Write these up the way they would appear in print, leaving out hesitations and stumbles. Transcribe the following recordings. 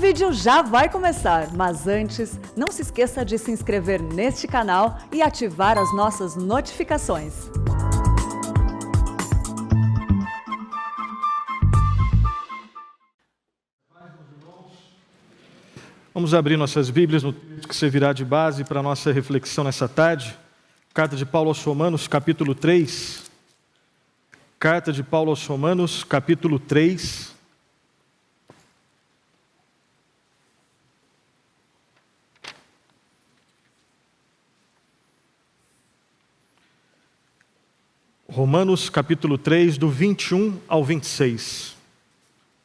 vídeo já vai começar, mas antes, não se esqueça de se inscrever neste canal e ativar as nossas notificações. Vamos abrir nossas Bíblias no texto que servirá de base para a nossa reflexão nessa tarde. Carta de Paulo aos Romanos, capítulo 3. Carta de Paulo aos Romanos, capítulo 3. Romanos, capítulo 3, do 21 ao 26.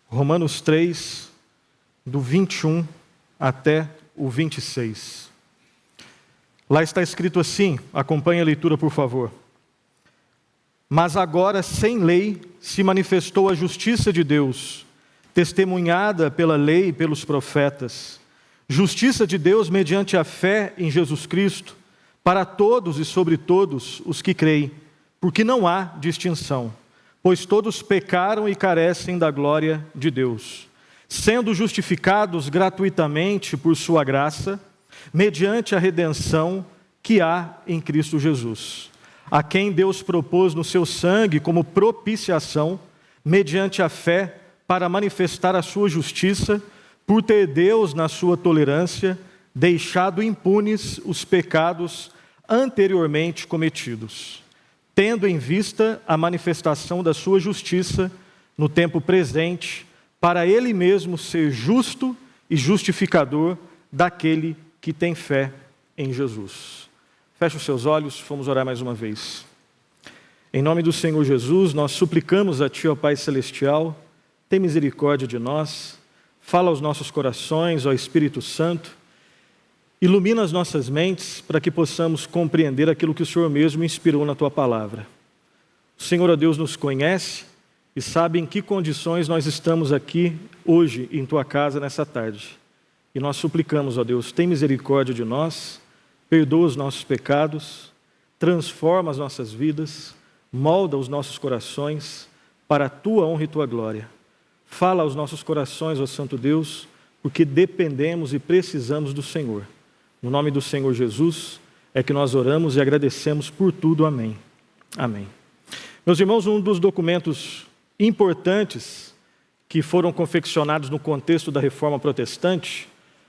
Romanos 3, do 21 até o 26. Lá está escrito assim, acompanhe a leitura, por favor. Mas agora, sem lei, se manifestou a justiça de Deus, testemunhada pela lei e pelos profetas. Justiça de Deus mediante a fé em Jesus Cristo, para todos e sobre todos os que creem, porque não há distinção, pois todos pecaram e carecem da glória de Deus, sendo justificados gratuitamente por sua graça, mediante a redenção que há em Cristo Jesus, a quem Deus propôs no seu sangue como propiciação, mediante a fé, para manifestar a sua justiça, por ter Deus, na sua tolerância, deixado impunes os pecados anteriormente cometidos, tendo em vista a manifestação da sua justiça no tempo presente, para Ele mesmo ser justo e justificador daquele que tem fé em Jesus. Feche os seus olhos, vamos orar mais uma vez. Em nome do Senhor Jesus, nós suplicamos a Ti, ó Pai Celestial, tem misericórdia de nós, fala aos nossos corações, ó Espírito Santo, ilumina as nossas mentes para que possamos compreender aquilo que o Senhor mesmo inspirou na Tua palavra. O Senhor, ó Deus, nos conhece e sabe em que condições nós estamos aqui hoje em Tua casa nessa tarde. E nós suplicamos, ó Deus, tem misericórdia de nós, perdoa os nossos pecados, transforma as nossas vidas, molda os nossos corações para a Tua honra e Tua glória. Fala aos nossos corações, ó Santo Deus, porque dependemos e precisamos do Senhor. No nome do Senhor Jesus é que nós oramos e agradecemos por tudo. Amém. Amém. Meus irmãos, um dos documentos importantes que foram confeccionados no contexto da Reforma Protestante,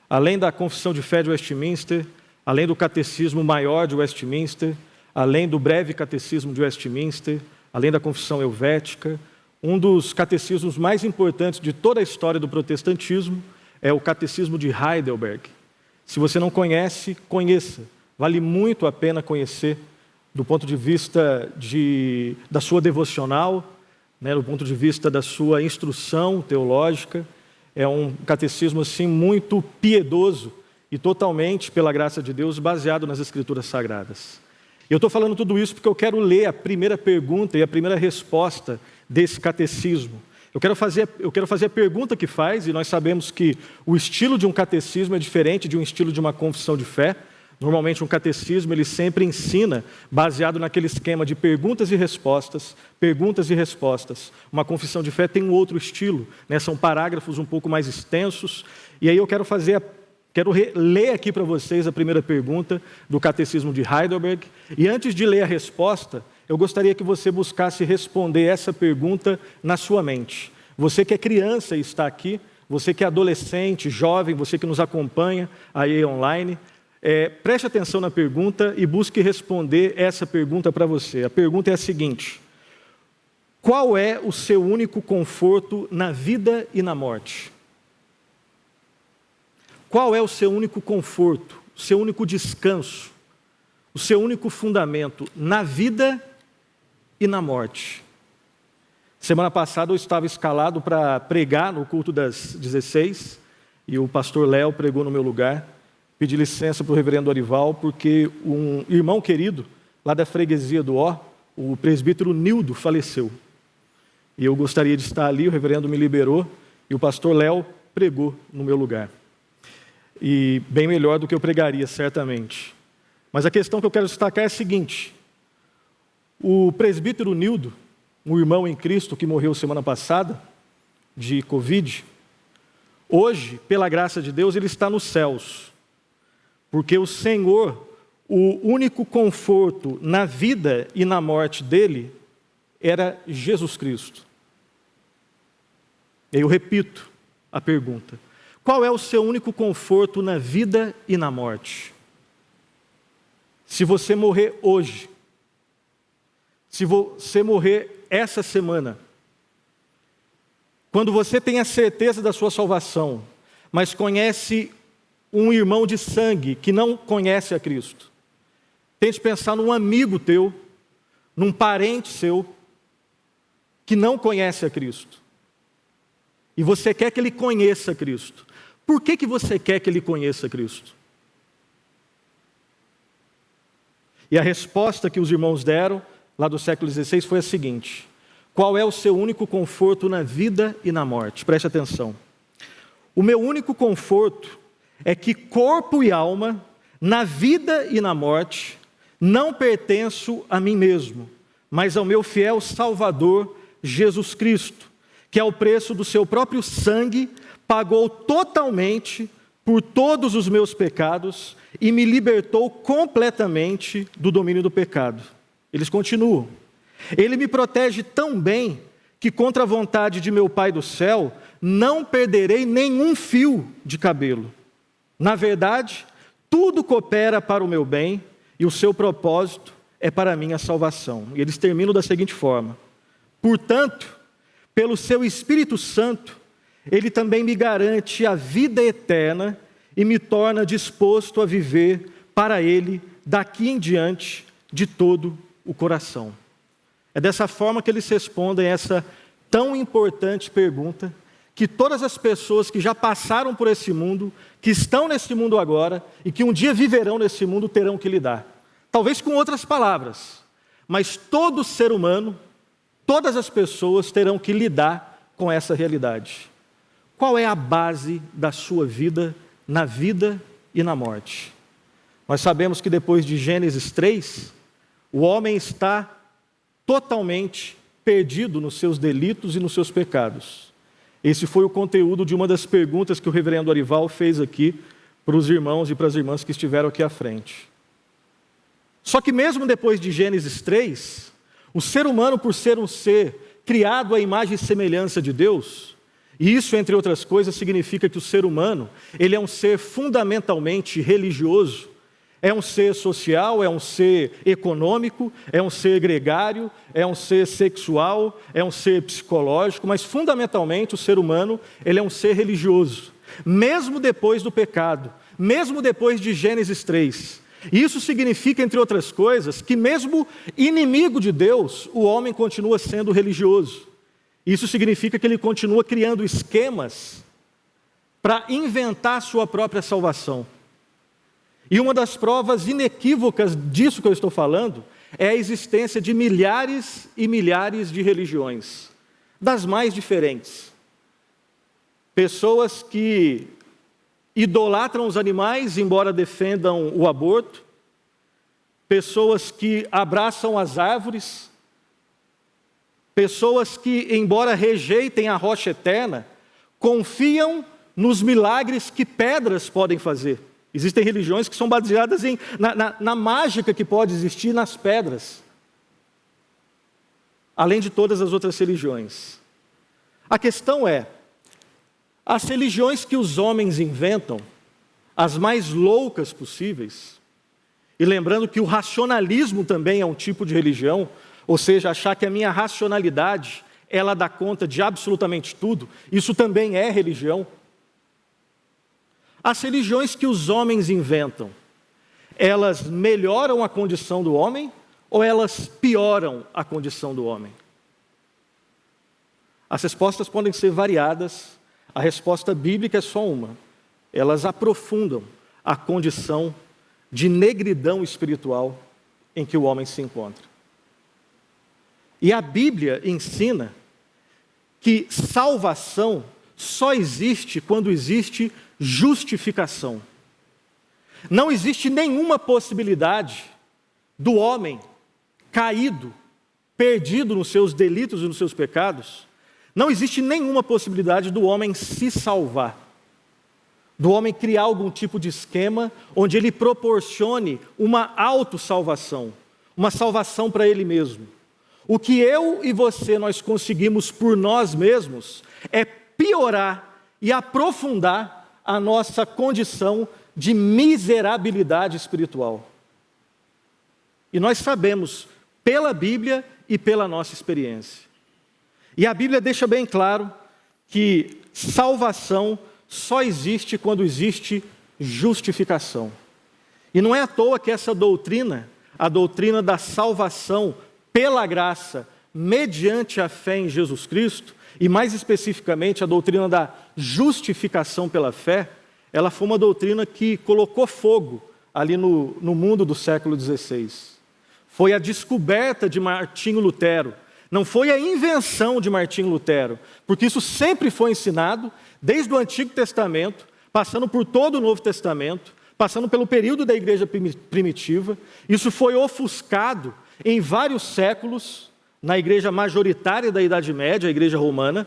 além da Confissão de Fé de Westminster, além do Catecismo Maior de Westminster, além do Breve Catecismo de Westminster, além da Confissão Helvética, um dos catecismos mais importantes de toda a história do protestantismo é o Catecismo de Heidelberg. Se você não conhece, conheça. Vale muito a pena conhecer do ponto de vista da sua devocional, do ponto de vista da sua instrução teológica. É um catecismo assim, muito piedoso e totalmente, pela graça de Deus, baseado nas Escrituras Sagradas. Eu estou falando tudo isso porque eu quero ler a primeira pergunta e a primeira resposta desse catecismo. Eu quero fazer a pergunta que faz, e nós sabemos que o estilo de um catecismo é diferente de um estilo de uma confissão de fé. Normalmente um catecismo ele sempre ensina baseado naquele esquema de perguntas e respostas, perguntas e respostas. Uma confissão de fé tem um outro estilo, são parágrafos um pouco mais extensos. E aí eu quero ler aqui para vocês a primeira pergunta do Catecismo de Heidelberg. E antes de ler a resposta, eu gostaria que você buscasse responder essa pergunta na sua mente. Você que é criança e está aqui, você que é adolescente, jovem, você que nos acompanha aí online, preste atenção na pergunta e busque responder essa pergunta para você. A pergunta é a seguinte: qual é o seu único conforto na vida e na morte? Qual é o seu único conforto, o seu único descanso, o seu único fundamento na vida e na morte? Semana passada eu estava escalado para pregar no culto das 16 e o pastor Léo pregou no meu lugar. Pedi licença para o reverendo Orival porque um irmão querido lá da freguesia do Ó, o presbítero Nildo, faleceu. E eu gostaria de estar ali, o reverendo me liberou e o pastor Léo pregou no meu lugar. E bem melhor do que eu pregaria, certamente. Mas a questão que eu quero destacar é a seguinte: o presbítero Nildo, um irmão em Cristo que morreu semana passada, de Covid, Hoje, pela graça de Deus, ele está nos céus, porque o Senhor, o único conforto na vida e na morte dele, era Jesus Cristo. Eu repito a pergunta: qual é o seu único conforto na vida e na morte? Se você morrer hoje, se você morrer essa semana, quando você tem a certeza da sua salvação, mas conhece um irmão de sangue que não conhece a Cristo, tente pensar num amigo teu, num parente seu, que não conhece a Cristo. E você quer que ele conheça Cristo. Por que você quer que ele conheça Cristo? E a resposta que os irmãos deram, lá do século XVI, foi a seguinte: qual é o seu único conforto na vida e na morte? Preste atenção. O meu único conforto é que corpo e alma, na vida e na morte, não pertenço a mim mesmo, mas ao meu fiel Salvador, Jesus Cristo, que ao preço do seu próprio sangue, pagou totalmente por todos os meus pecados e me libertou completamente do domínio do pecado. Eles continuam. Ele me protege tão bem que contra a vontade de meu Pai do céu, não perderei nenhum fio de cabelo. Na verdade, tudo coopera para o meu bem e o seu propósito é para a minha salvação. E eles terminam da seguinte forma: portanto, pelo seu Espírito Santo, ele também me garante a vida eterna e me torna disposto a viver para ele daqui em diante de todo o coração. É dessa forma que eles respondem essa tão importante pergunta que todas as pessoas que já passaram por esse mundo, que estão nesse mundo agora e que um dia viverão nesse mundo terão que lidar. Talvez com outras palavras, mas todo ser humano, todas as pessoas terão que lidar com essa realidade. Qual é a base da sua vida, na vida e na morte? Nós sabemos que depois de Gênesis 3, o homem está totalmente perdido nos seus delitos e nos seus pecados. Esse foi o conteúdo de uma das perguntas que o reverendo Arival fez aqui para os irmãos e para as irmãs que estiveram aqui à frente. Só que mesmo depois de Gênesis 3, o ser humano, por ser um ser criado à imagem e semelhança de Deus, e isso, entre outras coisas, significa que o ser humano, ele é um ser fundamentalmente religioso, é um ser social, é um ser econômico, é um ser gregário, é um ser sexual, é um ser psicológico, mas fundamentalmente o ser humano, ele é um ser religioso. Mesmo depois do pecado, mesmo depois de Gênesis 3. Isso significa, entre outras coisas, que mesmo inimigo de Deus, o homem continua sendo religioso. Isso significa que ele continua criando esquemas para inventar sua própria salvação. E uma das provas inequívocas disso que eu estou falando é a existência de milhares e milhares de religiões, das mais diferentes. Pessoas que idolatram os animais, embora defendam o aborto. Pessoas que abraçam as árvores. Pessoas que, embora rejeitem a rocha eterna, confiam nos milagres que pedras podem fazer. Existem religiões que são baseadas na mágica que pode existir nas pedras, além de todas as outras religiões. A questão é, as religiões que os homens inventam, as mais loucas possíveis, e lembrando que o racionalismo também é um tipo de religião, ou seja, achar que a minha racionalidade, ela dá conta de absolutamente tudo, isso também é religião. As religiões que os homens inventam, elas melhoram a condição do homem ou elas pioram a condição do homem? As respostas podem ser variadas, a resposta bíblica é só uma. Elas aprofundam a condição de negridão espiritual em que o homem se encontra. E a Bíblia ensina que salvação só existe quando existe justificação. Não existe nenhuma possibilidade do homem caído, perdido nos seus delitos e nos seus pecados, não existe nenhuma possibilidade do homem se salvar. do homem criar algum tipo de esquema onde ele proporcione uma autossalvação, uma salvação para ele mesmo. O que eu e você nós conseguimos por nós mesmos é piorar e aprofundar a nossa condição de miserabilidade espiritual. E nós sabemos, pela Bíblia e pela nossa experiência. E a Bíblia deixa bem claro que salvação só existe quando existe justificação. E não é à toa que essa doutrina, a doutrina da salvação pela graça, mediante a fé em Jesus Cristo, e mais especificamente a doutrina da justificação pela fé, ela foi uma doutrina que colocou fogo ali no mundo do século XVI. Foi a descoberta de Martinho Lutero, não foi a invenção de Martinho Lutero, porque isso sempre foi ensinado, desde o Antigo Testamento, passando por todo o Novo Testamento, passando pelo período da igreja primitiva. Isso foi ofuscado em vários séculos, na igreja majoritária da Idade Média, a igreja romana,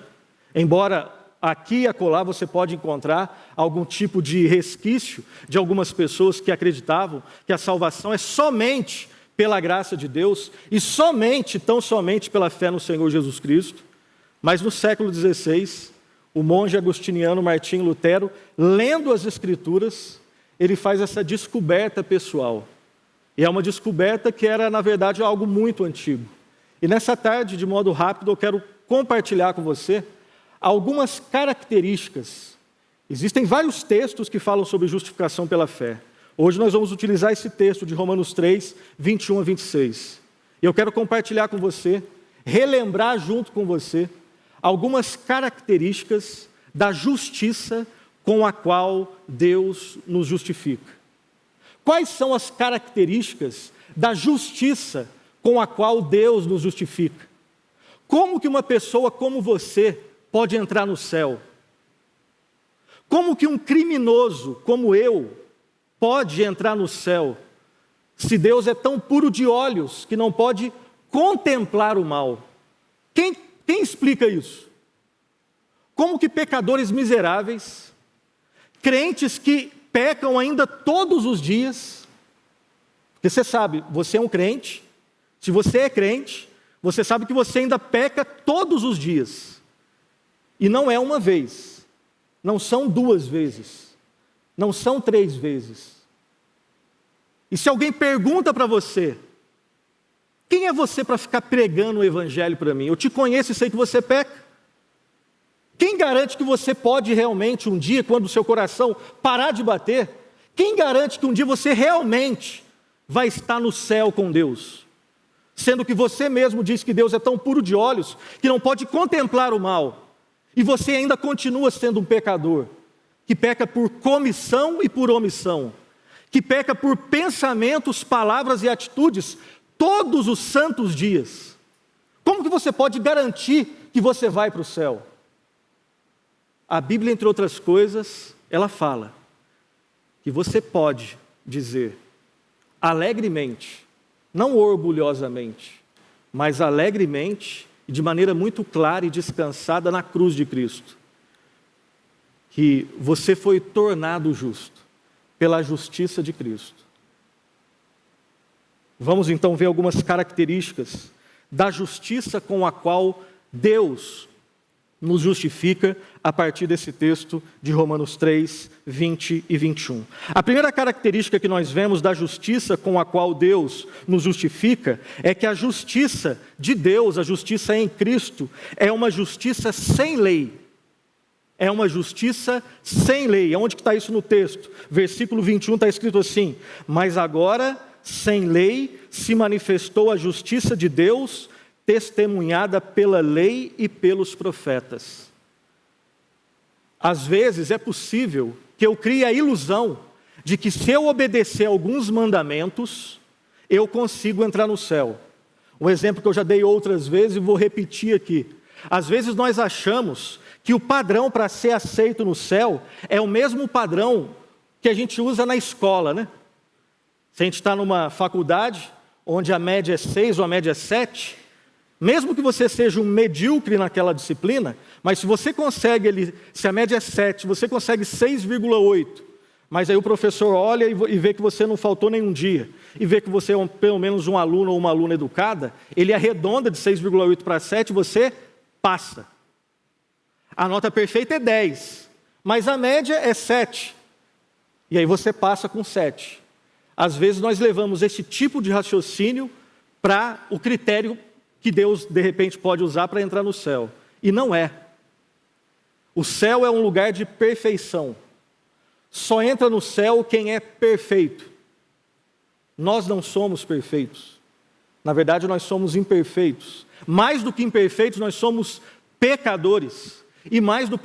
embora aqui e acolá você pode encontrar algum tipo de resquício de algumas pessoas que acreditavam que a salvação é somente pela graça de Deus e somente, tão somente pela fé no Senhor Jesus Cristo. Mas no século XVI, o monge agostiniano Martinho Lutero, lendo as Escrituras, ele faz essa descoberta pessoal. E é uma descoberta que era, na verdade, algo muito antigo. E nessa tarde, de modo rápido, eu quero compartilhar com você algumas características. Existem vários textos que falam sobre justificação pela fé. Hoje nós vamos utilizar esse texto de Romanos 3, 21 a 26. E eu quero compartilhar com você, relembrar junto com você, algumas características da justiça com a qual Deus nos justifica. Quais são as características da justiça com a qual Deus nos justifica? Como que uma pessoa como você pode entrar no céu? Como que um criminoso como eu pode entrar no céu, se Deus é tão puro de olhos que não pode contemplar o mal? Quem explica isso? Como que pecadores miseráveis, crentes que pecam ainda todos os dias, porque você sabe, você é um crente, se você é crente, você sabe que você ainda peca todos os dias, e não é uma vez, não são 2 vezes, não são 3 vezes. E se alguém pergunta para você, quem é você para ficar pregando o evangelho para mim? Eu te conheço e sei que você peca. Quem garante que você pode realmente um dia, quando o seu coração parar de bater, quem garante que um dia você realmente vai estar no céu com Deus? Sendo que você mesmo diz que Deus é tão puro de olhos que não pode contemplar o mal. E você ainda continua sendo um pecador, que peca por comissão e por omissão, que peca por pensamentos, palavras e atitudes todos os santos dias. Como que você pode garantir que você vai para o céu? A Bíblia, entre outras coisas, ela fala que você pode dizer alegremente, não orgulhosamente, mas alegremente e de maneira muito clara e descansada na cruz de Cristo, que você foi tornado justo pela justiça de Cristo. Vamos então ver algumas características da justiça com a qual Deus nos justifica a partir desse texto de Romanos 3, 20 e 21. A primeira característica que nós vemos da justiça com a qual Deus nos justifica é que a justiça de Deus, a justiça em Cristo, é uma justiça sem lei. É uma justiça sem lei. Onde que está isso no texto? Versículo 21 está escrito assim: mas agora, sem lei, se manifestou a justiça de Deus, testemunhada pela lei e pelos profetas. Às vezes é possível que eu crie a ilusão de que se eu obedecer alguns mandamentos, eu consigo entrar no céu. Um exemplo que eu já dei outras vezes e vou repetir aqui. Às vezes nós achamos que o padrão para ser aceito no céu é o mesmo padrão que a gente usa na escola, né? Se a gente está numa faculdade, onde a média é 6 ou a média é 7, Mesmo que você seja um medíocre naquela disciplina, mas se você consegue, se a média é 7, você consegue 6,8, mas aí o professor olha e vê que você não faltou nenhum dia, e vê que você é pelo menos um aluno ou uma aluna educada, ele arredonda de 6,8 para 7, você passa. A nota perfeita é 10, mas a média é 7. E aí você passa com 7. Às vezes nós levamos esse tipo de raciocínio para o critério que Deus, de repente, pode usar para entrar no céu. E não é. O céu é um lugar de perfeição. Só entra no céu quem é perfeito. Nós não somos perfeitos. Na verdade, nós somos imperfeitos. Mais do que imperfeitos, nós somos pecadores. E mais do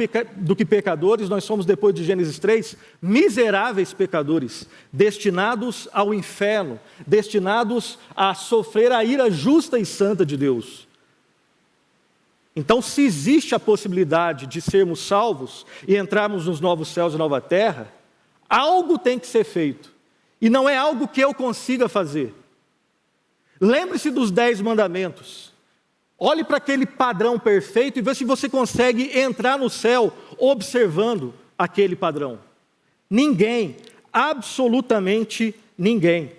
que pecadores, nós somos, depois de Gênesis 3, miseráveis pecadores, destinados ao inferno, destinados a sofrer a ira justa e santa de Deus. Então, se existe a possibilidade de sermos salvos e entrarmos nos novos céus e nova terra, algo tem que ser feito. E não é algo que eu consiga fazer. Lembre-se dos 10 mandamentos. Olhe para aquele padrão perfeito e veja se você consegue entrar no céu observando aquele padrão. Ninguém, absolutamente ninguém.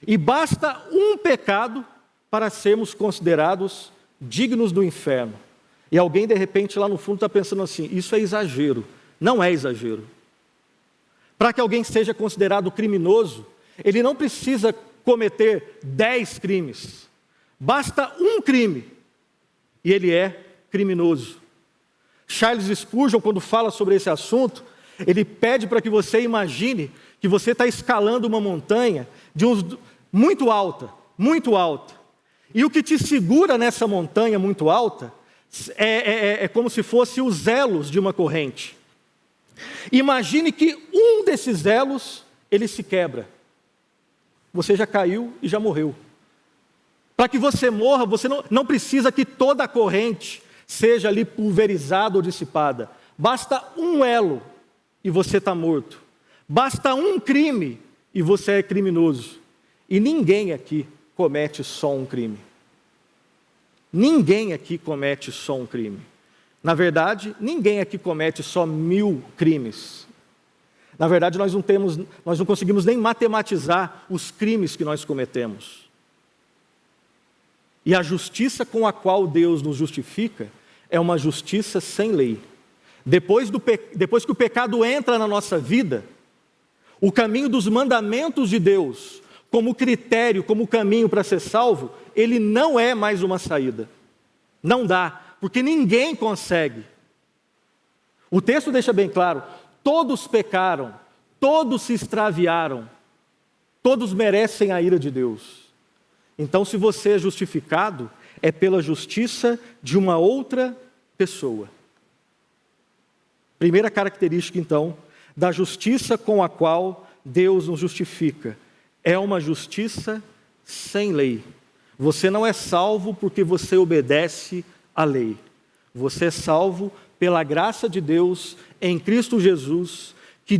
E basta um pecado para sermos considerados dignos do inferno. E alguém de repente lá no fundo está pensando assim, isso é exagero. Não é exagero. Para que alguém seja considerado criminoso, ele não precisa cometer 10 crimes. Basta um crime e ele é criminoso. Charles Spurgeon, quando fala sobre esse assunto, ele pede para que você imagine que você está escalando uma montanha muito alta, muito alta. E o que te segura nessa montanha muito alta é como se fosse os elos de uma corrente. Imagine que um desses elos, ele se quebra. Você já caiu e já morreu. Para que você morra, você não precisa que toda a corrente seja ali pulverizada ou dissipada. Basta um elo e você está morto. Basta um crime e você é criminoso. E ninguém aqui comete só um crime. Ninguém aqui comete só um crime. Na verdade, ninguém aqui comete só 1000 crimes. Na verdade, nós não conseguimos nem matematizar os crimes que nós cometemos. E a justiça com a qual Deus nos justifica é uma justiça sem lei. Depois que o pecado entra na nossa vida, o caminho dos mandamentos de Deus, como critério, como caminho para ser salvo, ele não é mais uma saída. Não dá, porque ninguém consegue. O texto deixa bem claro, todos pecaram, todos se extraviaram, todos merecem a ira de Deus. Então, se você é justificado, é pela justiça de uma outra pessoa. Primeira característica, então, da justiça com a qual Deus nos justifica. É uma justiça sem lei. Você não é salvo porque você obedece à lei. Você é salvo pela graça de Deus em Cristo Jesus, que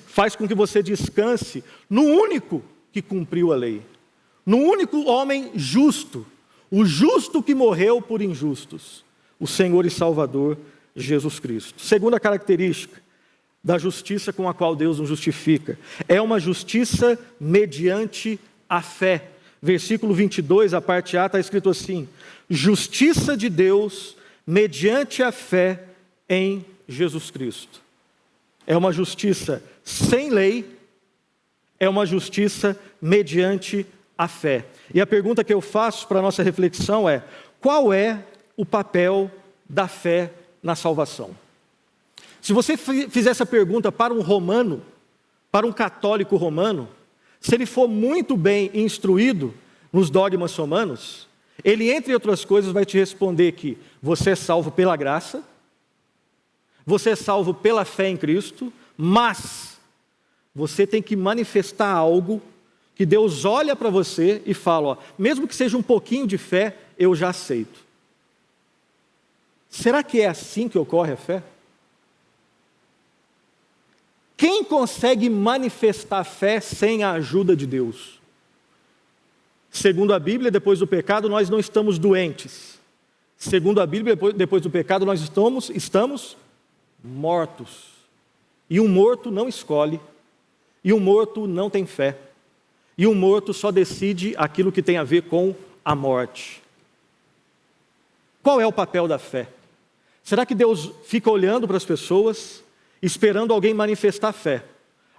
faz com que você descanse no único que cumpriu a lei. No único homem justo, o justo que morreu por injustos, o Senhor e Salvador Jesus Cristo. Segunda característica da justiça com a qual Deus nos justifica, é uma justiça mediante a fé. Versículo 22, a parte A, está escrito assim, justiça de Deus mediante a fé em Jesus Cristo. É uma justiça sem lei, é uma justiça mediante a fé. E a pergunta que eu faço para a nossa reflexão é, qual é o papel da fé na salvação? Se você fizer essa pergunta para um romano, para um católico romano, se ele for muito bem instruído nos dogmas romanos, ele, entre outras coisas, vai te responder que você é salvo pela graça, você é salvo pela fé em Cristo, mas você tem que manifestar algo que Deus olha para você e fala, ó, mesmo que seja um pouquinho de fé, eu já aceito. Será que é assim que ocorre a fé? Quem consegue manifestar fé sem a ajuda de Deus? Segundo a Bíblia, depois do pecado, nós não estamos doentes. Segundo a Bíblia, depois do pecado, nós estamos mortos. E um morto não escolhe. E um morto não tem fé. E um morto só decide aquilo que tem a ver com a morte. Qual é o papel da fé? Será que Deus fica olhando para as pessoas, esperando alguém manifestar fé?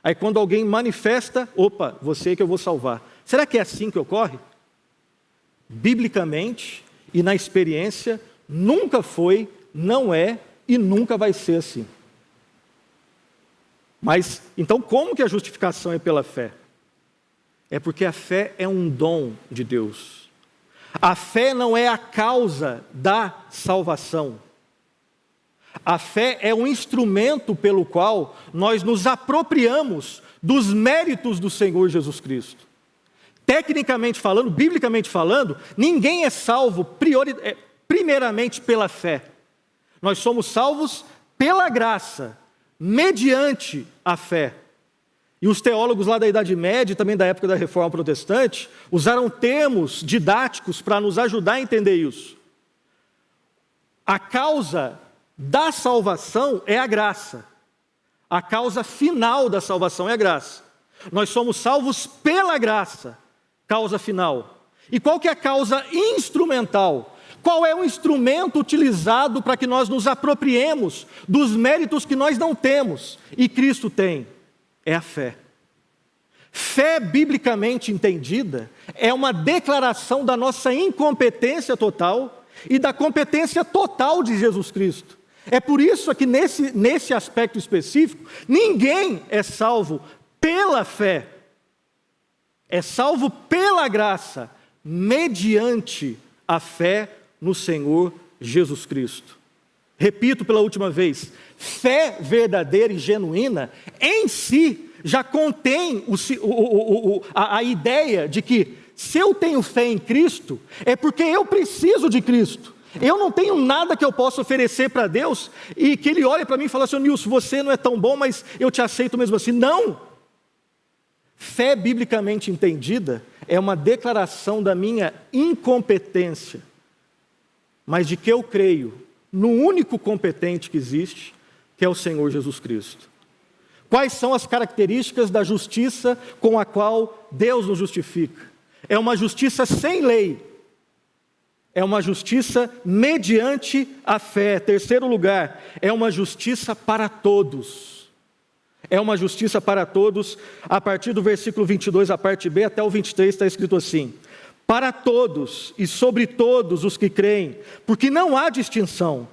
Aí quando alguém manifesta, opa, você que eu vou salvar. Será que é assim que ocorre? Biblicamente e na experiência, nunca foi, não é e nunca vai ser assim. Mas, então como que a justificação é pela fé? É porque a fé é um dom de Deus. A fé não é a causa da salvação. A fé é um instrumento pelo qual nós nos apropriamos dos méritos do Senhor Jesus Cristo. Tecnicamente falando, biblicamente falando, ninguém é salvo primeiramente pela fé. Nós somos salvos pela graça, mediante a fé. E os teólogos lá da Idade Média, e também da época da Reforma Protestante, usaram termos didáticos para nos ajudar a entender isso. A causa da salvação é a graça. A causa final da salvação é a graça. Nós somos salvos pela graça, causa final. E qual que é a causa instrumental? Qual é o instrumento utilizado para que nós nos apropriemos dos méritos que nós não temos e Cristo tem? É a fé. Fé, biblicamente entendida, é uma declaração da nossa incompetência total e da competência total de Jesus Cristo. É por isso que nesse aspecto específico, ninguém é salvo pela fé. É salvo pela graça, mediante a fé no Senhor Jesus Cristo. Repito pela última vez, fé verdadeira e genuína, em si, já contém a ideia de que, se eu tenho fé em Cristo, é porque eu preciso de Cristo. Eu não tenho nada que eu possa oferecer para Deus, e que Ele olhe para mim e fale assim: Nilson, você não é tão bom, mas eu te aceito mesmo assim. Não! Fé biblicamente entendida é uma declaração da minha incompetência, mas de que eu creio no único competente que existe, que é o Senhor Jesus Cristo. Quais são as características da justiça com a qual Deus nos justifica? É uma justiça sem lei. É uma justiça mediante a fé. Terceiro lugar, é uma justiça para todos. É uma justiça para todos. A partir do versículo 22, a parte B, até o 23, está escrito assim: para todos e sobre todos os que creem, porque não há distinção,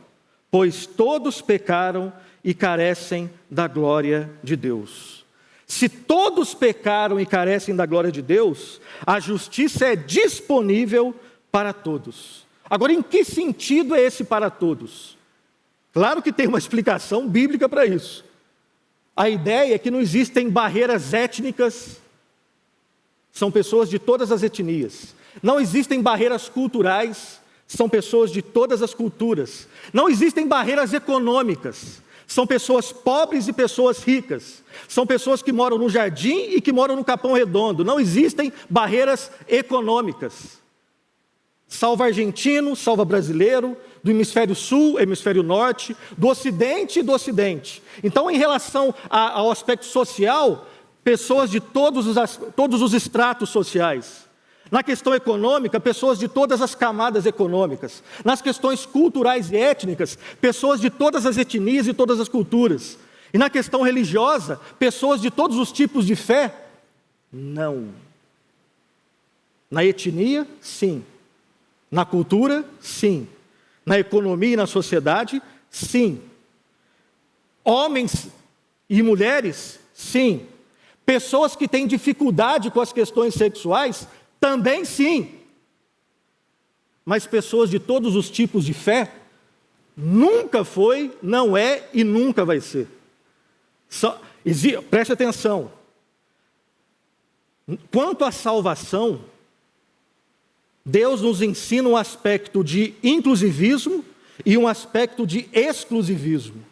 pois todos pecaram e carecem da glória de Deus. Se todos pecaram e carecem da glória de Deus, a justiça é disponível para todos. Agora, em que sentido é esse para todos? Claro que tem uma explicação bíblica para isso. A ideia é que não existem barreiras étnicas, são pessoas de todas as etnias. Não existem barreiras culturais, são pessoas de todas as culturas. Não existem barreiras econômicas, são pessoas pobres e pessoas ricas. São pessoas que moram no jardim e que moram no Capão Redondo. Não existem barreiras econômicas. Salva argentino, salva brasileiro, do hemisfério sul, hemisfério norte, do ocidente e do ocidente. Então, em relação ao aspecto social, pessoas de todos os estratos sociais. Na questão econômica, pessoas de todas as camadas econômicas. Nas questões culturais e étnicas, pessoas de todas as etnias e todas as culturas. E na questão religiosa, pessoas de todos os tipos de fé? Não. Na etnia, sim. Na cultura, sim. Na economia e na sociedade, sim. Homens e mulheres, sim. Pessoas que têm dificuldade com as questões sexuais, também sim. Mas pessoas de todos os tipos de fé, nunca foi, não é e nunca vai ser. Preste atenção. Quanto à salvação, Deus nos ensina um aspecto de inclusivismo e um aspecto de exclusivismo.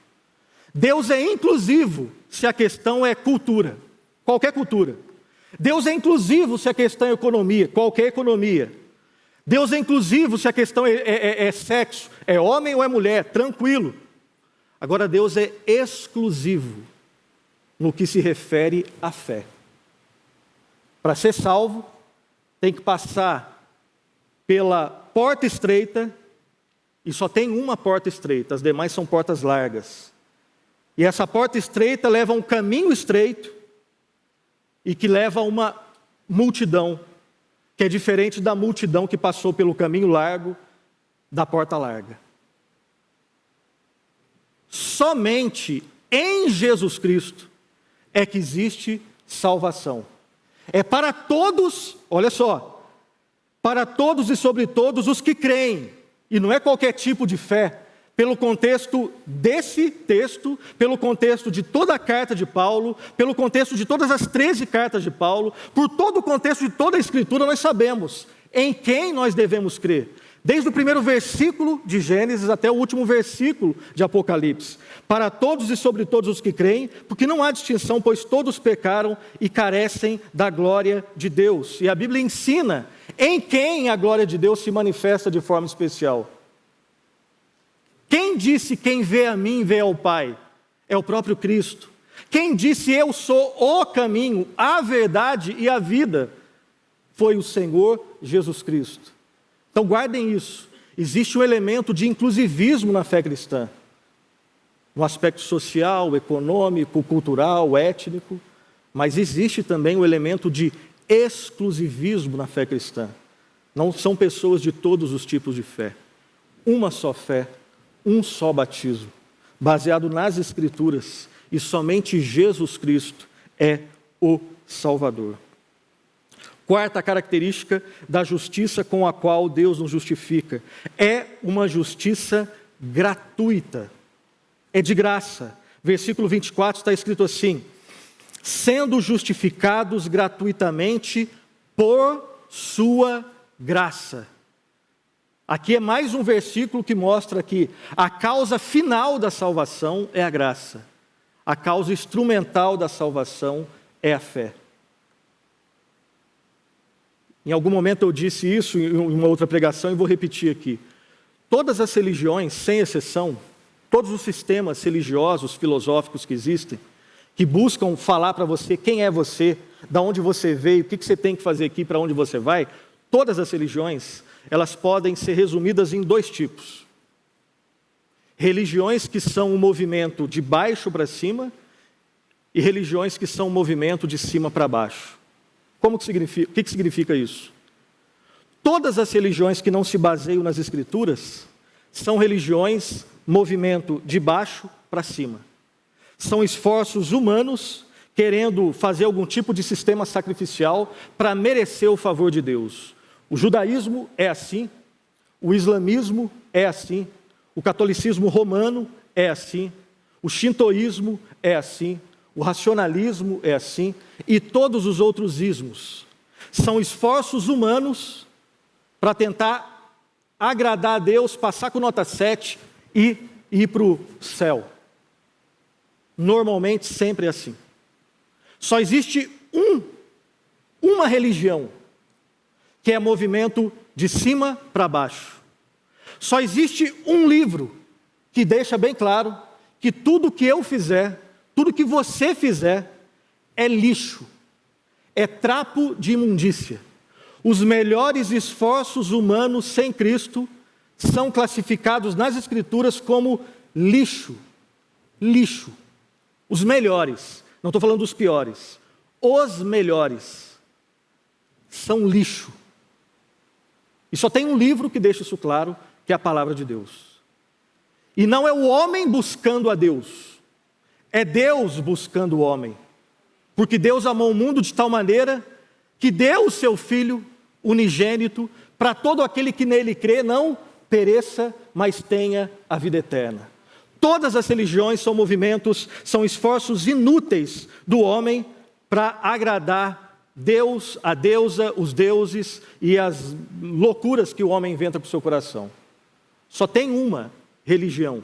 Deus é inclusivo se a questão é cultura, qualquer cultura. Deus é inclusivo se a questão é economia, qualquer economia. Deus é inclusivo se a questão é sexo, é homem ou é mulher, tranquilo. Agora, Deus é exclusivo no que se refere à fé. Para ser salvo, tem que passar pela porta estreita, e só tem uma porta estreita, as demais são portas largas. E essa porta estreita leva a um caminho estreito, e que leva a uma multidão, que é diferente da multidão que passou pelo caminho largo da porta larga. Somente em Jesus Cristo é que existe salvação. É para todos, olha só, para todos e sobre todos os que creem, e não é qualquer tipo de fé, pelo contexto desse texto, pelo contexto de toda a carta de Paulo, pelo contexto de todas as 13 cartas de Paulo, por todo o contexto de toda a Escritura, nós sabemos em quem nós devemos crer. Desde o primeiro versículo de Gênesis até o último versículo de Apocalipse. Para todos e sobre todos os que creem, porque não há distinção, pois todos pecaram e carecem da glória de Deus. E a Bíblia ensina em quem a glória de Deus se manifesta de forma especial. Quem disse quem vê a mim vê ao Pai? É o próprio Cristo. Quem disse eu sou o caminho, a verdade e a vida? Foi o Senhor Jesus Cristo. Então guardem isso. Existe um elemento de inclusivismo na fé cristã. No aspecto social, econômico, cultural, étnico. Mas existe também o elemento de exclusivismo na fé cristã. Não são pessoas de todos os tipos de fé. Uma só fé, um só batismo, baseado nas Escrituras, e somente Jesus Cristo é o Salvador. Quarta característica da justiça com a qual Deus nos justifica, é uma justiça gratuita, é de graça. Versículo 24 está escrito assim: sendo justificados gratuitamente por sua graça. Aqui é mais um versículo que mostra que a causa final da salvação é a graça. A causa instrumental da salvação é a fé. Em algum momento eu disse isso em uma outra pregação e vou repetir aqui. Todas as religiões, sem exceção, todos os sistemas religiosos, filosóficos que existem, que buscam falar para você quem é você, de onde você veio, o que você tem que fazer aqui, para onde você vai, todas as religiões, elas podem ser resumidas em dois tipos. Religiões que são um movimento de baixo para cima e religiões que são um movimento de cima para baixo. O que significa isso? Todas as religiões que não se baseiam nas Escrituras são religiões movimento de baixo para cima. São esforços humanos querendo fazer algum tipo de sistema sacrificial para merecer o favor de Deus. O judaísmo é assim, o islamismo é assim, o catolicismo romano é assim, o shintoísmo é assim, o racionalismo é assim, e todos os outros ismos. São esforços humanos para tentar agradar a Deus, passar com nota 7 e ir para o céu. Normalmente sempre é assim. Só existe uma religião, que é movimento de cima para baixo. Só existe um livro que deixa bem claro que tudo que eu fizer, tudo que você fizer, é lixo, é trapo de imundícia. Os melhores esforços humanos sem Cristo são classificados nas Escrituras como lixo. Lixo. Os melhores, não estou falando dos piores. Os melhores são lixo. E só tem um livro que deixa isso claro, que é a palavra de Deus. E não é o homem buscando a Deus, é Deus buscando o homem. Porque Deus amou o mundo de tal maneira que deu o seu Filho unigênito para todo aquele que nele crê não pereça, mas tenha a vida eterna. Todas as religiões são movimentos, são esforços inúteis do homem para agradar Deus, a deusa, os deuses e as loucuras que o homem inventa para o seu coração. Só tem uma religião.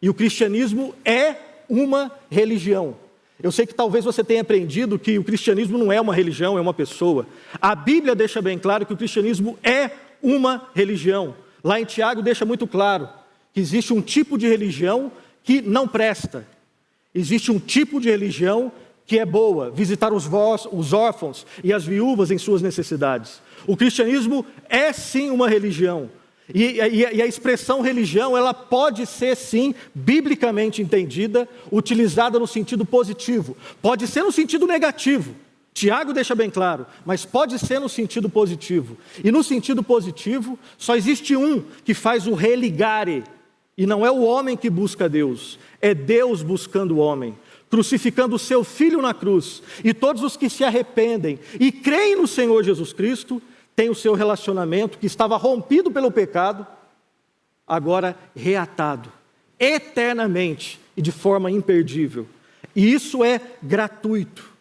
E o cristianismo é uma religião. Eu sei que talvez você tenha aprendido que o cristianismo não é uma religião, é uma pessoa. A Bíblia deixa bem claro que o cristianismo é uma religião. Lá em Tiago deixa muito claro que existe um tipo de religião que não presta. Existe um tipo de religião que é boa, visitar os órfãos e as viúvas em suas necessidades. O cristianismo é sim uma religião. E a expressão religião, ela pode ser sim, biblicamente entendida, utilizada no sentido positivo. Pode ser no sentido negativo. Tiago deixa bem claro, mas pode ser no sentido positivo. E no sentido positivo, só existe um que faz o religare. E não é o homem que busca Deus, é Deus buscando o homem, crucificando o seu Filho na cruz. E todos os que se arrependem e creem no Senhor Jesus Cristo, têm o seu relacionamento que estava rompido pelo pecado, agora reatado, eternamente e de forma imperdível. E isso é gratuito,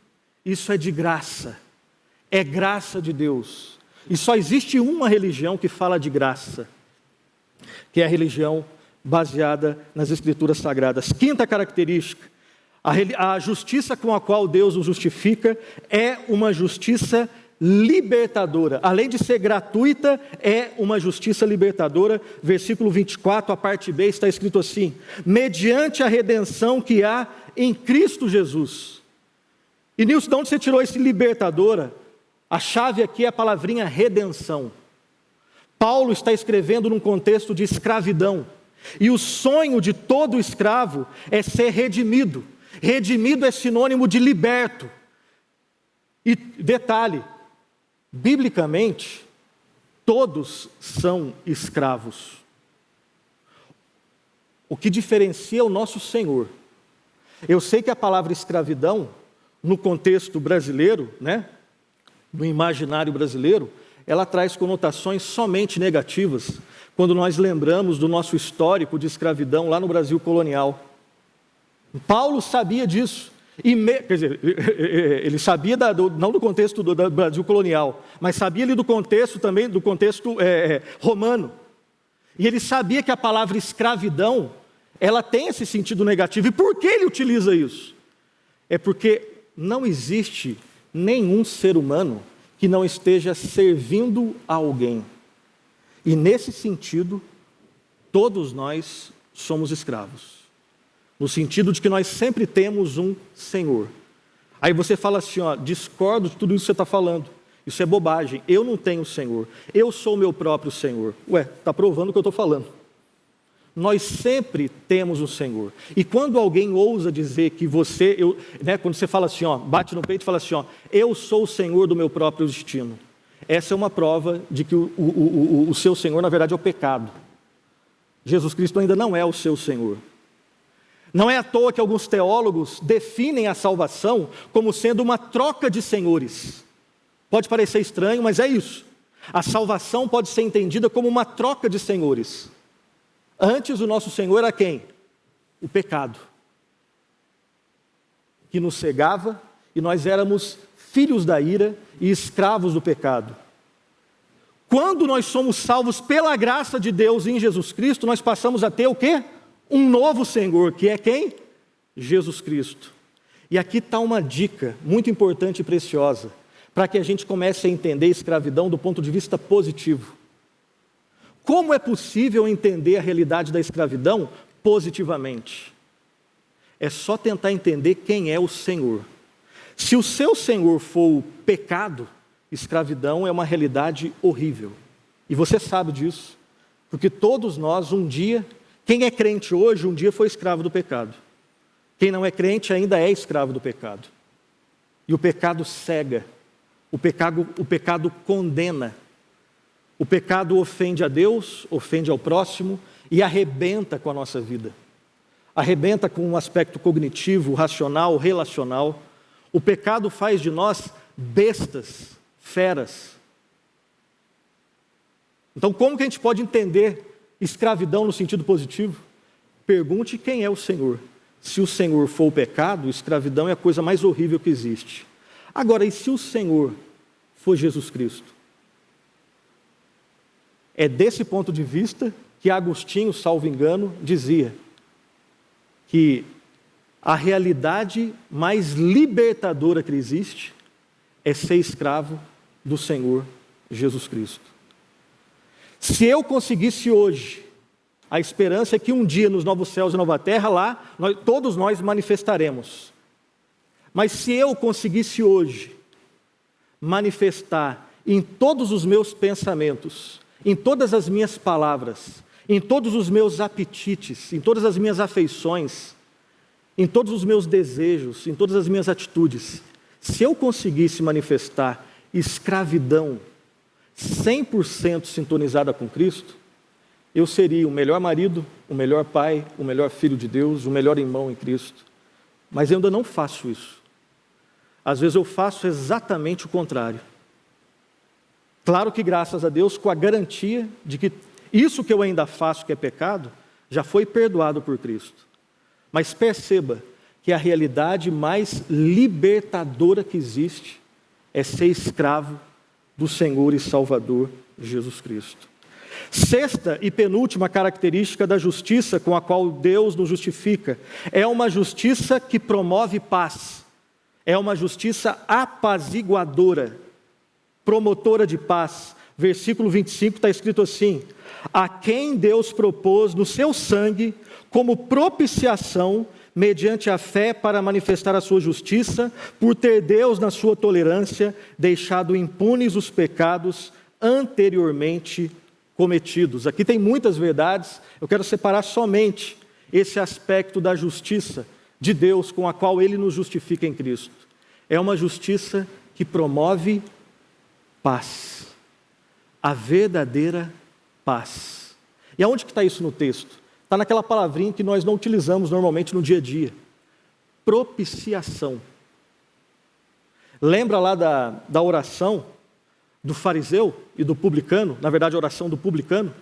isso é de graça, é graça de Deus. E só existe uma religião que fala de graça, que é a religião baseada nas Escrituras Sagradas. Quinta característica, a justiça com a qual Deus o justifica é uma justiça libertadora. Além de ser gratuita, é uma justiça libertadora. Versículo 24, a parte B, está escrito assim: mediante a redenção que há em Cristo Jesus. E Nilson, de onde você tirou esse libertadora? A chave aqui é a palavrinha redenção. Paulo está escrevendo num contexto de escravidão. E o sonho de todo escravo é ser redimido. Redimido é sinônimo de liberto. E detalhe, biblicamente, todos são escravos. O que diferencia o nosso Senhor? Eu sei que a palavra escravidão, no contexto brasileiro, no imaginário brasileiro, ela traz conotações somente negativas, quando nós lembramos do nosso histórico de escravidão lá no Brasil colonial. Paulo sabia disso, quer dizer, ele sabia não do contexto do Brasil colonial, mas sabia ali do contexto também, do contexto romano. E ele sabia que a palavra escravidão, ela tem esse sentido negativo. E por que ele utiliza isso? É porque não existe nenhum ser humano que não esteja servindo a alguém. E nesse sentido, todos nós somos escravos. No sentido de que nós sempre temos um Senhor. Aí você fala assim, discordo de tudo isso que você está falando. Isso é bobagem, eu não tenho Senhor. Eu sou o meu próprio Senhor. Está provando o que eu estou falando. Nós sempre temos um Senhor. E quando alguém ousa dizer que quando você fala assim, bate no peito e fala assim, eu sou o Senhor do meu próprio destino. Essa é uma prova de que o seu Senhor, na verdade, é o pecado. Jesus Cristo ainda não é o seu Senhor. Não é à toa que alguns teólogos definem a salvação como sendo uma troca de senhores. Pode parecer estranho, mas é isso. A salvação pode ser entendida como uma troca de senhores. Antes o nosso Senhor era quem? O pecado, que nos cegava e nós éramos filhos da ira e escravos do pecado. Quando nós somos salvos pela graça de Deus em Jesus Cristo, nós passamos a ter o quê? Um novo Senhor, que é quem? Jesus Cristo. E aqui está uma dica muito importante e preciosa, para que a gente comece a entender a escravidão do ponto de vista positivo. Como é possível entender a realidade da escravidão positivamente? É só tentar entender quem é o Senhor. Se o seu Senhor for o pecado, escravidão é uma realidade horrível. E você sabe disso, porque todos nós um dia, quem é crente hoje, um dia foi escravo do pecado. Quem não é crente ainda é escravo do pecado. E o pecado cega, o pecado condena. O pecado ofende a Deus, ofende ao próximo e arrebenta com a nossa vida. Arrebenta com um aspecto cognitivo, racional, relacional. O pecado faz de nós bestas, feras. Então, como que a gente pode entender escravidão no sentido positivo? Pergunte quem é o Senhor. Se o Senhor for o pecado, escravidão é a coisa mais horrível que existe. Agora, e se o Senhor for Jesus Cristo? É desse ponto de vista que Agostinho, salvo engano, dizia que a realidade mais libertadora que existe é ser escravo do Senhor Jesus Cristo. Se eu conseguisse hoje, a esperança é que um dia nos novos céus e nova terra, lá, todos nós manifestaremos. Mas se eu conseguisse hoje manifestar em todos os meus pensamentos, em todas as minhas palavras, em todos os meus apetites, em todas as minhas afeições, em todos os meus desejos, em todas as minhas atitudes, se eu conseguisse manifestar escravidão 100% sintonizada com Cristo, eu seria o melhor marido, o melhor pai, o melhor filho de Deus, o melhor irmão em Cristo. Mas eu ainda não faço isso. Às vezes eu faço exatamente o contrário. Claro que graças a Deus, com a garantia de que isso que eu ainda faço, que é pecado, já foi perdoado por Cristo. Mas perceba que a realidade mais libertadora que existe é ser escravo do Senhor e Salvador Jesus Cristo. Sexta e penúltima característica da justiça com a qual Deus nos justifica é uma justiça que promove paz, é uma justiça apaziguadora, promotora de paz. Versículo 25 está escrito assim: a quem Deus propôs no seu sangue como propiciação mediante a fé para manifestar a sua justiça, por ter Deus na sua tolerância deixado impunes os pecados anteriormente cometidos. Aqui tem muitas verdades, eu quero separar somente esse aspecto da justiça de Deus com a qual Ele nos justifica em Cristo. É uma justiça que promove paz, a verdadeira paz. E aonde que está isso no texto? Está naquela palavrinha que nós não utilizamos normalmente no dia a dia, propiciação. Lembra lá da oração do fariseu e do publicano, na verdade a oração do publicano?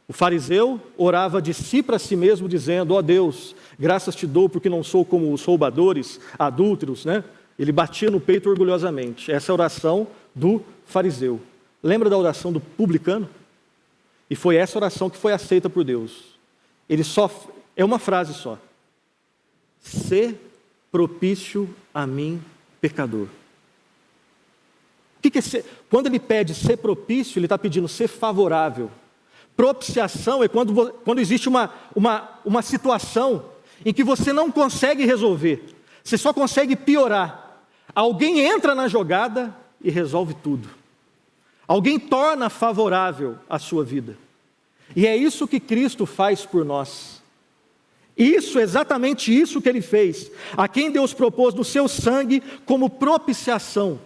O fariseu orava de si para si mesmo, dizendo: ó Deus, graças te dou porque não sou como os roubadores, adúlteros, né? Ele batia no peito orgulhosamente. Essa é a oração do fariseu. Lembra da oração do publicano? E foi essa oração que foi aceita por Deus. Ele só, é uma frase só: sê propício a mim, pecador. O que é ser? Quando ele pede ser propício, ele está pedindo ser favorável. Propiciação é quando existe uma situação em que você não consegue resolver, você só consegue piorar. Alguém entra na jogada e resolve tudo. Alguém torna favorável a sua vida. E é isso que Cristo faz por nós. Isso, exatamente isso que Ele fez. A quem Deus propôs no seu sangue como propiciação.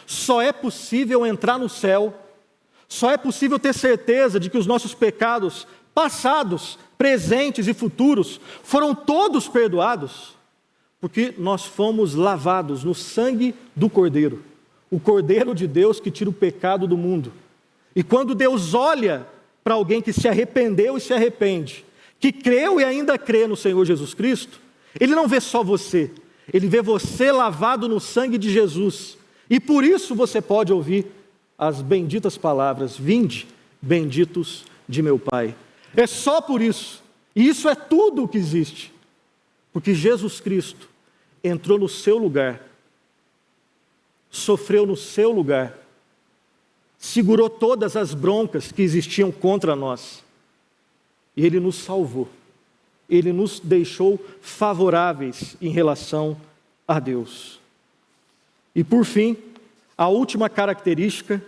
Só é possível entrar no céu, só é possível ter certeza de que os nossos pecados passados, presentes e futuros foram todos perdoados, porque nós fomos lavados no sangue do Cordeiro, o Cordeiro de Deus que tira o pecado do mundo. E quando Deus olha para alguém que se arrependeu e se arrepende, que creu e ainda crê no Senhor Jesus Cristo, Ele não vê só você, Ele vê você lavado no sangue de Jesus. E por isso você pode ouvir as benditas palavras: vinde, benditos de meu Pai. É só por isso. E isso é tudo o que existe. Porque Jesus Cristo entrou no seu lugar, sofreu no seu lugar, segurou todas as broncas que existiam contra nós. E Ele nos salvou. Ele nos deixou favoráveis em relação a Deus. E por fim, a última característica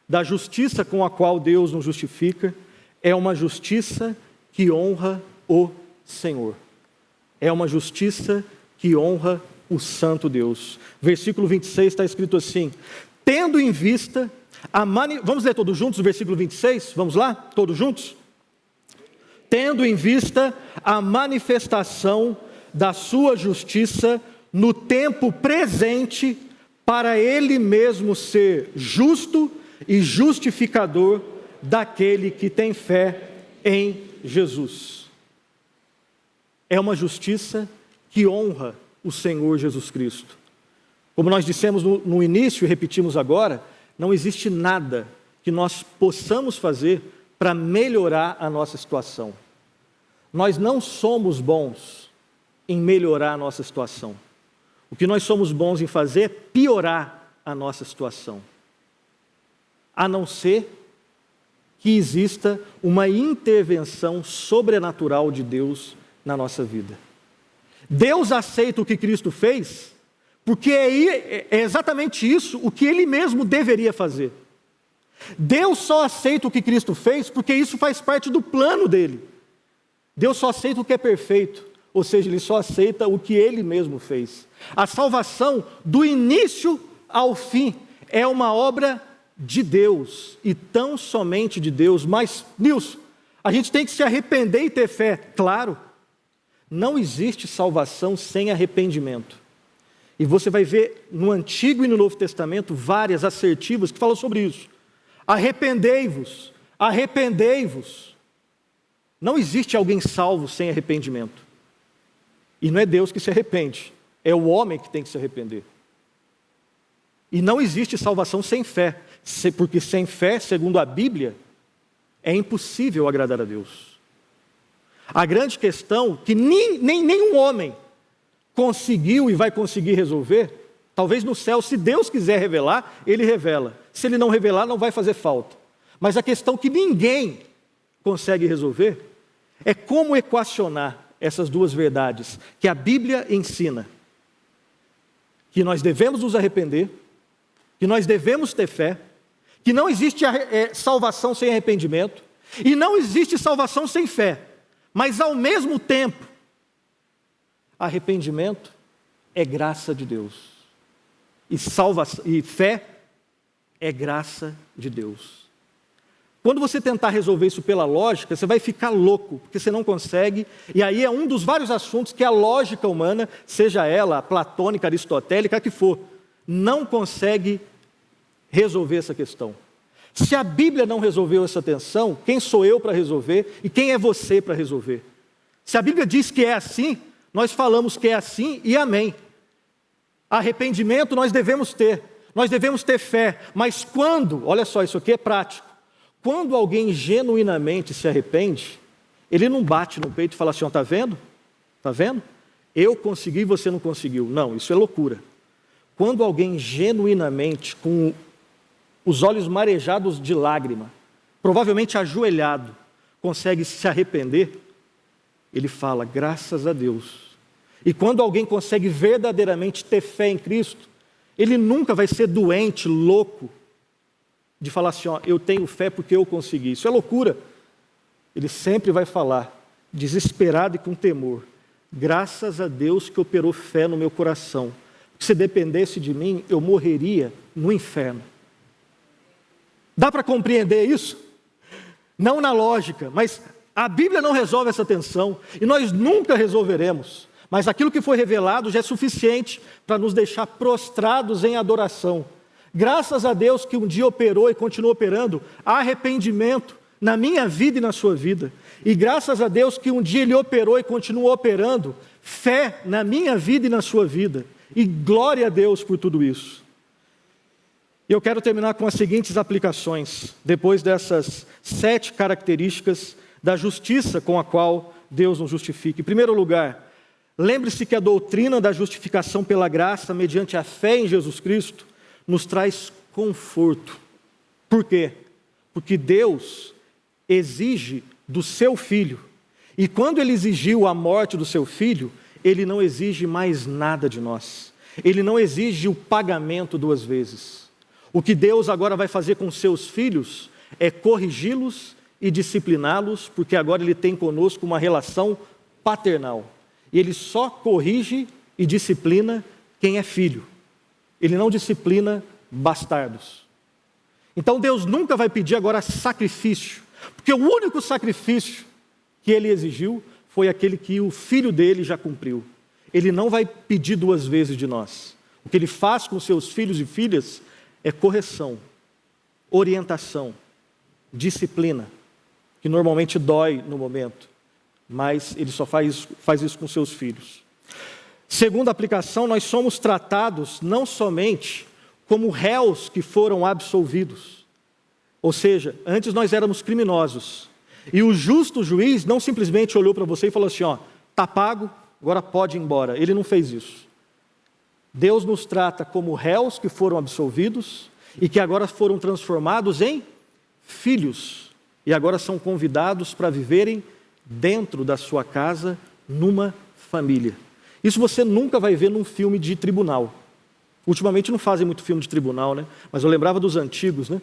da justiça com a qual Deus nos justifica é uma justiça que honra o Senhor. É uma justiça que honra o Santo Deus. Versículo 26 está escrito assim: tendo em vista Vamos ler todos juntos o versículo 26? Vamos lá? Todos juntos? Tendo em vista a manifestação da sua justiça no tempo presente, para Ele mesmo ser justo e justificador daquele que tem fé em Jesus. É uma justiça que honra o Senhor Jesus Cristo. Como nós dissemos no início e repetimos agora, não existe nada que nós possamos fazer para melhorar a nossa situação. Nós não somos bons em melhorar a nossa situação. O que nós somos bons em fazer é piorar a nossa situação. A não ser que exista uma intervenção sobrenatural de Deus na nossa vida. Deus aceita o que Cristo fez, porque é exatamente isso o que Ele mesmo deveria fazer. Deus só aceita o que Cristo fez, porque isso faz parte do plano dele. Deus só aceita o que é perfeito, ou seja, Ele só aceita o que Ele mesmo fez. A salvação, do início ao fim, é uma obra de Deus, e tão somente de Deus. Mas, Nilson, a gente tem que se arrepender e ter fé. Claro, não existe salvação sem arrependimento. E você vai ver no Antigo e no Novo Testamento várias assertivas que falam sobre isso. Arrependei-vos, arrependei-vos. Não existe alguém salvo sem arrependimento. E não é Deus que se arrepende, é o homem que tem que se arrepender. E não existe salvação sem fé, porque sem fé, segundo a Bíblia, é impossível agradar a Deus. A grande questão que nenhum homem conseguiu e vai conseguir resolver, talvez no céu, se Deus quiser revelar, Ele revela. Se Ele não revelar, não vai fazer falta. Mas a questão que ninguém consegue resolver é como equacionar essas duas verdades que a Bíblia ensina. Que nós devemos nos arrepender, que nós devemos ter fé, que não existe salvação sem arrependimento, e não existe salvação sem fé. Mas ao mesmo tempo, arrependimento é graça de Deus. E fé é graça de Deus. Quando você tentar resolver isso pela lógica, você vai ficar louco, porque você não consegue. E aí é um dos vários assuntos que a lógica humana, seja ela platônica, aristotélica, a que for, não consegue resolver essa questão. Se a Bíblia não resolveu essa tensão, quem sou eu para resolver e quem é você para resolver? Se a Bíblia diz que é assim, nós falamos que é assim e amém. Arrependimento nós devemos ter fé, mas quando, olha só, isso aqui é prático, quando alguém genuinamente se arrepende, ele não bate no peito e fala assim, está vendo? Está vendo? Eu consegui e você não conseguiu. Não, isso é loucura. Quando alguém genuinamente, com os olhos marejados de lágrima, provavelmente ajoelhado, consegue se arrepender, ele fala, graças a Deus. E quando alguém consegue verdadeiramente ter fé em Cristo, ele nunca vai ser doente, louco, de falar assim, ó, eu tenho fé porque eu consegui. Isso é loucura. Ele sempre vai falar, desesperado e com temor, graças a Deus que operou fé no meu coração. Se dependesse de mim, eu morreria no inferno. Dá para compreender isso? Não na lógica, mas a Bíblia não resolve essa tensão, e nós nunca resolveremos. Mas aquilo que foi revelado já é suficiente para nos deixar prostrados em adoração. Graças a Deus que um dia operou e continua operando arrependimento na minha vida e na sua vida. E graças a Deus que um dia Ele operou e continua operando fé na minha vida e na sua vida. E glória a Deus por tudo isso. Eu quero terminar com as seguintes aplicações, depois dessas 7 características da justiça com a qual Deus nos justifica. Em primeiro lugar, lembre-se que a doutrina da justificação pela graça, mediante a fé em Jesus Cristo, nos traz conforto. Por quê? Porque Deus exige do seu Filho. E quando Ele exigiu a morte do seu Filho, Ele não exige mais nada de nós. Ele não exige o pagamento 2 vezes. O que Deus agora vai fazer com seus filhos é corrigi-los e discipliná-los, porque agora Ele tem conosco uma relação paternal. E Ele só corrige e disciplina quem é filho. Ele não disciplina bastardos. Então Deus nunca vai pedir agora sacrifício, porque o único sacrifício que Ele exigiu foi aquele que o Filho dele já cumpriu. Ele não vai pedir 2 vezes de nós. O que Ele faz com seus filhos e filhas é correção, orientação, disciplina, que normalmente dói no momento, mas Ele só faz isso com seus filhos. Segunda aplicação, nós somos tratados não somente como réus que foram absolvidos. Ou seja, antes nós éramos criminosos. E o justo juiz não simplesmente olhou para você e falou assim, ó, está pago, agora pode ir embora. Ele não fez isso. Deus nos trata como réus que foram absolvidos e que agora foram transformados em filhos. E agora são convidados para viverem dentro da sua casa, numa família. Isso você nunca vai ver num filme de tribunal. Ultimamente não fazem muito filme de tribunal, né? Mas eu lembrava dos antigos, né?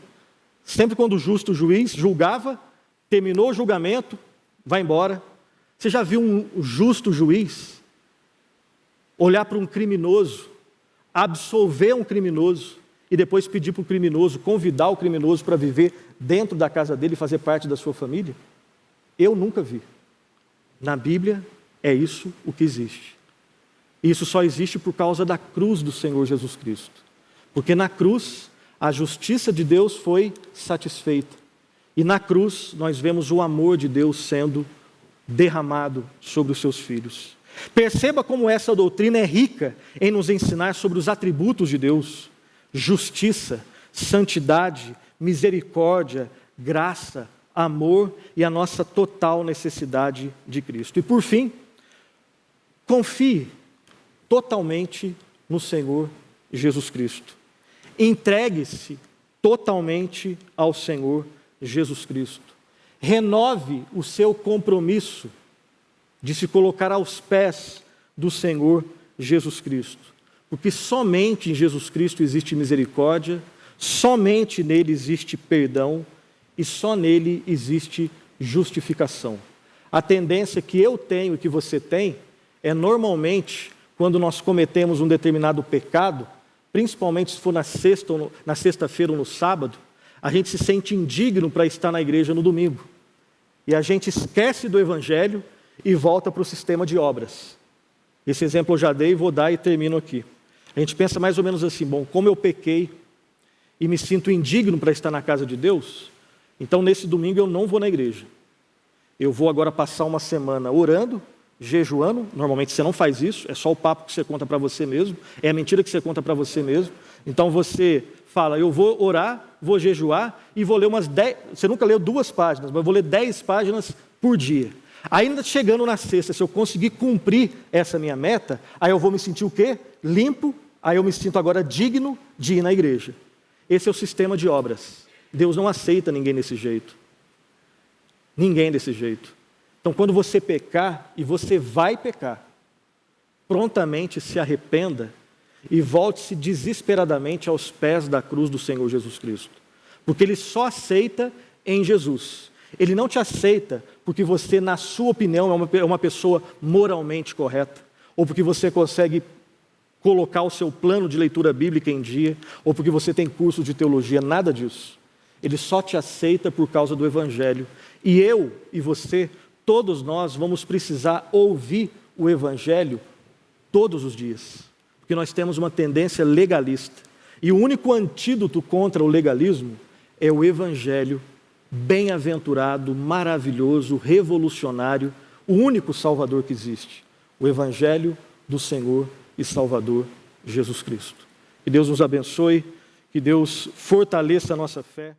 Sempre quando o justo juiz julgava, terminou o julgamento, vai embora. Você já viu um justo juiz olhar para um criminoso, absolver um criminoso e depois pedir para o criminoso, convidar o criminoso para viver dentro da casa dele e fazer parte da sua família? Eu nunca vi. Na Bíblia é isso o que existe. E isso só existe por causa da cruz do Senhor Jesus Cristo. Porque na cruz a justiça de Deus foi satisfeita. E na cruz nós vemos o amor de Deus sendo derramado sobre os seus filhos. Perceba como essa doutrina é rica em nos ensinar sobre os atributos de Deus: justiça, santidade, misericórdia, graça, amor e a nossa total necessidade de Cristo. E por fim, confie totalmente no Senhor Jesus Cristo. Entregue-se totalmente ao Senhor Jesus Cristo. Renove o seu compromisso de se colocar aos pés do Senhor Jesus Cristo. Porque somente em Jesus Cristo existe misericórdia, somente nele existe perdão e só nele existe justificação. A tendência que eu tenho e que você tem é normalmente, quando nós cometemos um determinado pecado, principalmente se for na sexta-feira ou no sábado, a gente se sente indigno para estar na igreja no domingo. E a gente esquece do Evangelho e volta para o sistema de obras. Esse exemplo eu já dei, vou dar e termino aqui. A gente pensa mais ou menos assim: bom, como eu pequei e me sinto indigno para estar na casa de Deus, então nesse domingo eu não vou na igreja. Eu vou agora passar uma semana orando, jejuando. Normalmente você não faz isso, é só o papo que você conta para você mesmo, é a mentira que você conta para você mesmo. Então você fala: eu vou orar, vou jejuar e vou ler umas 10, você nunca leu 2 páginas, mas eu vou ler 10 páginas por dia. Ainda chegando na sexta, se eu conseguir cumprir essa minha meta, aí eu vou me sentir o quê? Limpo, aí eu me sinto agora digno de ir na igreja. Esse é o sistema de obras. Deus não aceita ninguém desse jeito. Ninguém desse jeito. Então, quando você pecar, e você vai pecar, prontamente se arrependa e volte-se desesperadamente aos pés da cruz do Senhor Jesus Cristo. Porque Ele só aceita em Jesus. Ele não te aceita porque você, na sua opinião, é uma pessoa moralmente correta, ou porque você consegue colocar o seu plano de leitura bíblica em dia, ou porque você tem curso de teologia, nada disso. Ele só te aceita por causa do Evangelho. E eu e você, todos nós vamos precisar ouvir o Evangelho todos os dias, porque nós temos uma tendência legalista. E o único antídoto contra o legalismo é o Evangelho bem-aventurado, maravilhoso, revolucionário, o único Salvador que existe, o Evangelho do Senhor e Salvador Jesus Cristo. Que Deus nos abençoe, que Deus fortaleça a nossa fé.